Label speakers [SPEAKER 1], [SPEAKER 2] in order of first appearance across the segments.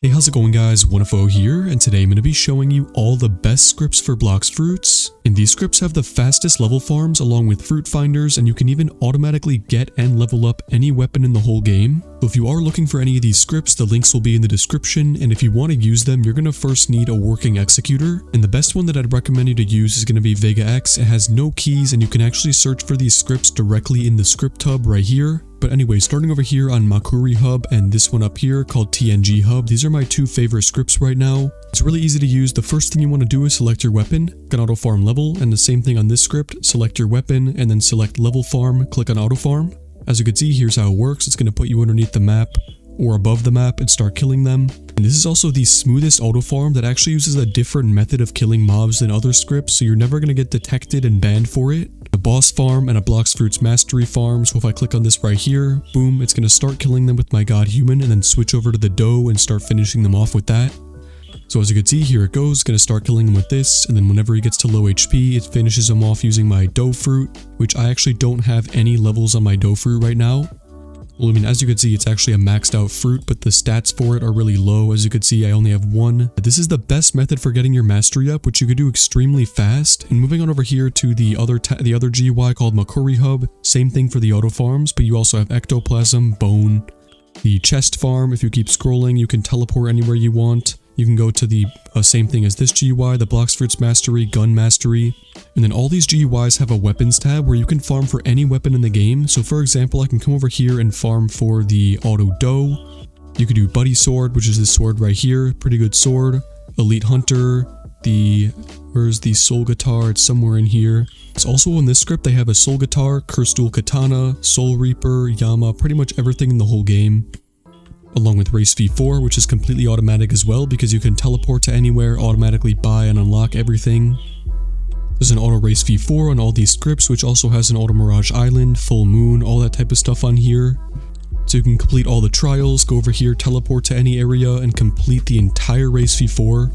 [SPEAKER 1] Hey, how's it going guys? 1FO here, and today I'm going to be showing you all the best scripts for Blox fruits. And these scripts have the fastest level farms along with fruit finders, and you can even automatically get and level up any weapon in the whole game. So if you are looking for any of these scripts, the links will be in the description, and if you want to use them, you're going to first need a working executor. And the best one that I'd recommend you to use is going to be Vega X. It has no keys, and you can actually search for these scripts directly in the script hub right here. But anyway, starting over here on Makuri Hub and this one up here called TNG Hub, these are my two favorite scripts right now. It's really easy to use. The first thing you want to do is select your weapon, click on auto farm level, and the same thing on this script, select your weapon and then select level farm, click on auto farm. As you can see, here's how it works. It's going to put you underneath the map or above the map and start killing them. And this is also the smoothest auto farm that actually uses a different method of killing mobs than other scripts, so you're never going to get detected and banned for it. A boss farm and a Blox Fruits Mastery farm, so if I click on this right here, boom, it's going to start killing them with my God Human and then switch over to the dough and start finishing them off with that. So as you can see, here it goes, going to start killing him with this, and then whenever he gets to low HP, it finishes him off using my dough fruit, which I actually don't have any levels on my dough fruit right now. Well, I mean, as you can see, it's actually a maxed out fruit, but the stats for it are really low. As you can see, I only have one. This is the best method for getting your mastery up, which you could do extremely fast. And moving on over here to the other GUI called Makuri Hub, same thing for the auto farms, but you also have ectoplasm, bone, the chest farm. If you keep scrolling, you can teleport anywhere you want. You can go to the same thing as this GUI, the Blox Fruits Mastery, Gun Mastery. And then all these GUIs have a weapons tab where you can farm for any weapon in the game. So for example, I can come over here and farm for the auto dough. You could do Buddy Sword, which is this sword right here. Pretty good sword. Elite Hunter. Where's the Soul Guitar? It's somewhere in here. It's also in this script, they have a Soul Guitar, Cursed Dual Katana, Soul Reaper, Yama, pretty much everything in the whole game. Along with Race V4, which is completely automatic as well because you can teleport to anywhere, automatically buy and unlock everything. There's an auto Race V4 on all these scripts, which also has an auto Mirage Island, Full Moon, all that type of stuff on here. So you can complete all the trials, go over here, teleport to any area, and complete the entire Race V4.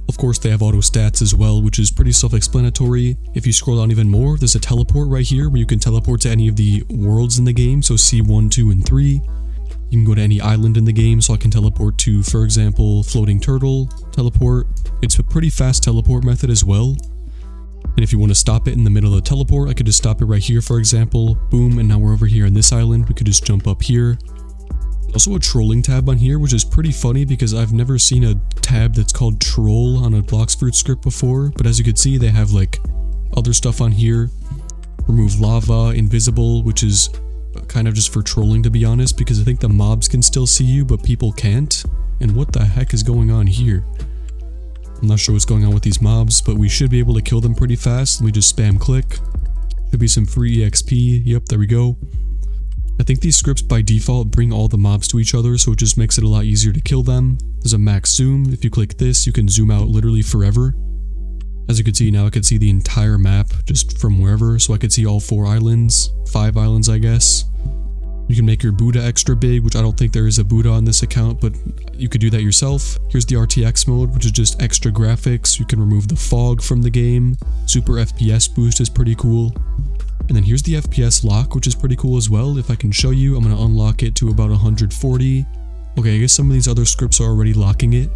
[SPEAKER 1] Of course, they have auto stats as well, which is pretty self-explanatory. If you scroll down even more, there's a teleport right here where you can teleport to any of the worlds in the game, so C1, 2, and 3. You can go to any island in the game, so I can teleport to, for example, Floating Turtle, teleport. It's a pretty fast teleport method as well. And if you want to stop it in the middle of the teleport, I could just stop it right here, for example. Boom, and now we're over here on this island. We could just jump up here. Also a trolling tab on here, which is pretty funny because I've never seen a tab that's called troll on a Blox Fruit script before. But as you can see, they have like other stuff on here. Remove lava, invisible, which is kind of just for trolling, to be honest, because I think the mobs can still see you but people can't. And what the heck is going on here? I'm not sure what's going on with these mobs, but we should be able to kill them pretty fast. Let me just spam click. Should be some free EXP. Yep, there we go. I think these scripts by default bring all the mobs to each other, so it just makes it a lot easier to kill them. There's a max zoom. If you click this, you can zoom out literally forever. As you can see now, I can see the entire map just from wherever, so I could see all 4 islands, 5 islands I guess. You can make your Buddha extra big, which I don't think there is a Buddha on this account, but you could do that yourself. Here's the RTX mode, which is just extra graphics. You can remove the fog from the game. Super FPS boost is pretty cool. And then here's the FPS lock, which is pretty cool as well. If I can show you, I'm going to unlock it to about 140. Okay, I guess some of these other scripts are already locking it.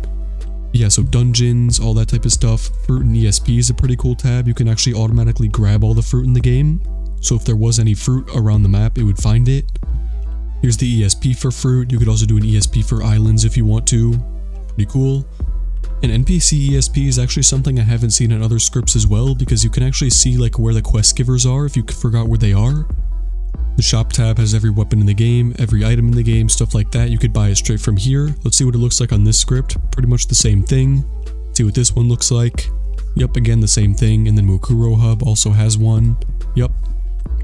[SPEAKER 1] Yeah, so dungeons, all that type of stuff. Fruit and ESP is a pretty cool tab. You can actually automatically grab all the fruit in the game. So if there was any fruit around the map, it would find it. Here's the ESP for fruit. You could also do an ESP for islands if you want to. Pretty cool. An NPC ESP is actually something I haven't seen in other scripts as well, because you can actually see like where the quest givers are if you forgot where they are. The shop tab has every weapon in the game, every item in the game, stuff like that. You could buy it straight from here. Let's see what it looks like on this script. Pretty much the same thing. Let's see what this one looks like. Yep, again the same thing. And then Mukuro Hub also has one. Yep.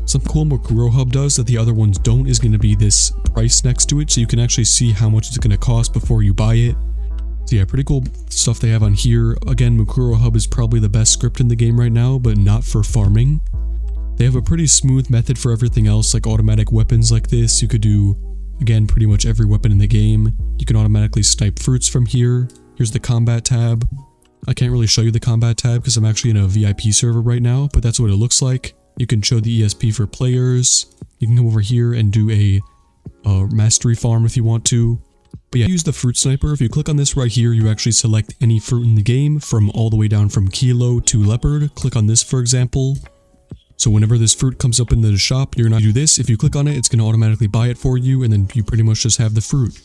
[SPEAKER 1] Something cool Mukuro Hub does that the other ones don't is going to be this price next to it, so you can actually see how much it's going to cost before you buy it. So yeah, pretty cool stuff they have on here. Again, Mukuro Hub is probably the best script in the game right now, but not for farming. They have a pretty smooth method for everything else, like automatic weapons like this. You could do, again, pretty much every weapon in the game. You can automatically snipe fruits from here. Here's the combat tab. I can't really show you the combat tab because I'm actually in a VIP server right now, but that's what it looks like. You can show the ESP for players. You can come over here and do a mastery farm if you want to. But yeah, use the fruit sniper. If you click on this right here, you actually select any fruit in the game from all the way down from kilo to leopard. Click on this, for example. So whenever this fruit comes up in the shop, you're gonna do this. If you click on it, it's gonna automatically buy it for you, and then you pretty much just have the fruit.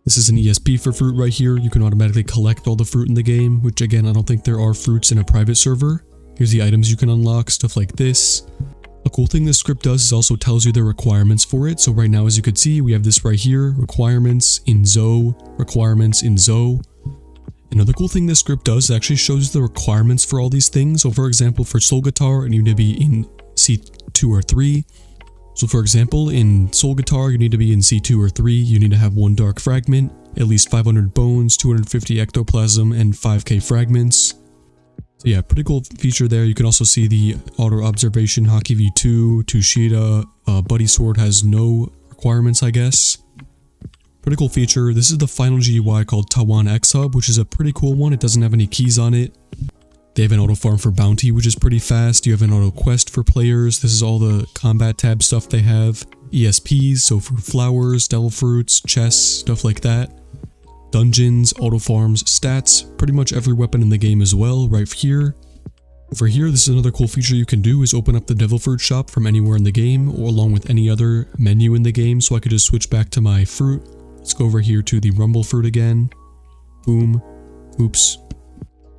[SPEAKER 1] This is an ESP for fruit right here. You can automatically collect all the fruit in the game, which again, I don't think there are fruits in a private server. Here's the items you can unlock, stuff like this. A cool thing this script does is also tells you the requirements for it. So right now, as you can see, we have this right here, requirements in Zo, requirements in Zo. Another cool thing this script does actually shows the requirements for all these things. So for example, for Soul Guitar, you need to be in C2 or 3. So for example, in Soul Guitar, you need to be in C2 or 3. You need to have 1 Dark Fragment, at least 500 bones, 250 ectoplasm, and 5k fragments. So yeah, pretty cool feature there. You can also see the auto observation, Hockey V2, Tushita, Buddy Sword has no requirements, I guess. Pretty cool feature. This is the final GUI called Tawan X Hub, which is a pretty cool one. It doesn't have any keys on it. They have an auto farm for bounty, which is pretty fast. You have an auto quest for players. This is all the combat tab stuff they have. ESPs, so for flowers, devil fruits, chests, stuff like that. Dungeons, auto farms, stats, pretty much every weapon in the game as well, right here. Over here, this is another cool feature you can do is open up the devil fruit shop from anywhere in the game or along with any other menu in the game, so I could just switch back to my fruit. Let's go over here to the rumble fruit again. Boom. Oops.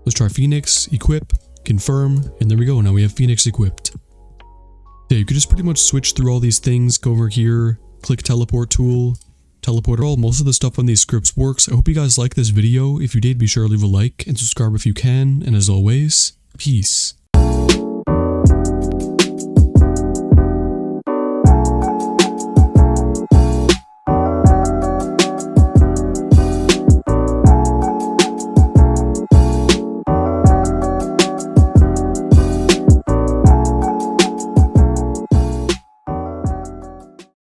[SPEAKER 1] Let's try Phoenix, equip, confirm, and there we go, now we have Phoenix equipped. Yeah, you could just pretty much switch through all these things, go over here, click teleport tool, teleport all. Most of the stuff on these scripts works. I hope you guys liked this video. If you did, be sure to leave a like and subscribe if you can, and as always, peace.